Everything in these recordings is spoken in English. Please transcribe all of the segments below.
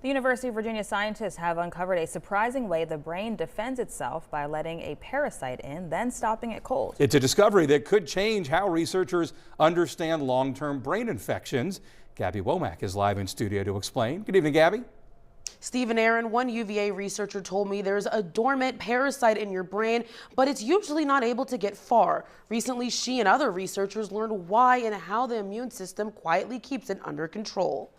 The University of Virginia scientists have uncovered a surprising way the brain defends itself by letting a parasite in, then stopping it cold. It's a discovery that could change how researchers understand long-term brain infections. Gabby Womack is live in studio to explain. Good evening, Gabby. Steve and Aaron, one UVA researcher told me there's a dormant parasite in your brain, but it's usually not able to get far. Recently, she and other researchers learned why and how the immune system quietly keeps it under control.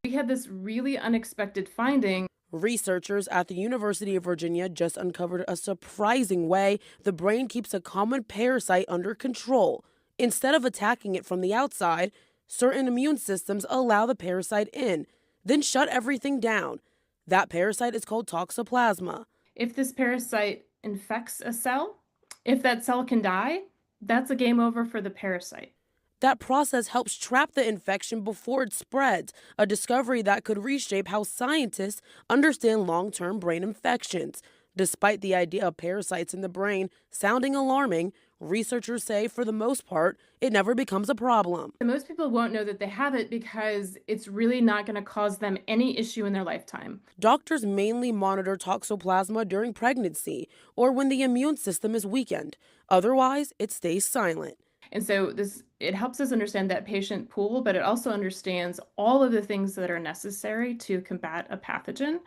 We had this really unexpected finding. Researchers at the University of Virginia just uncovered a surprising way the brain keeps a common parasite under control. Instead of attacking it from the outside, certain immune systems allow the parasite in, then shut everything down. That parasite is called toxoplasma. If this parasite infects a cell, if that cell can die, that's a game over for the parasite. That process helps trap the infection before it spreads, a discovery that could reshape how scientists understand long-term brain infections. Despite the idea of parasites in the brain sounding alarming, researchers say for the most part, it never becomes a problem. Most people won't know that they have it because it's really not going to cause them any issue in their lifetime. Doctors mainly monitor toxoplasma during pregnancy or when the immune system is weakened. Otherwise, it stays silent. And so it helps us understand that patient pool, but it also understands all of the things that are necessary to combat a pathogen.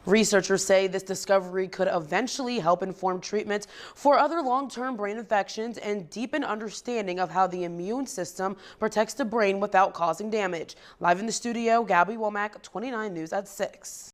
Researchers say this discovery could eventually help inform treatments for other long-term brain infections and deepen understanding of how the immune system protects the brain without causing damage. Live in the studio, Gabby Womack, 29 News at 6.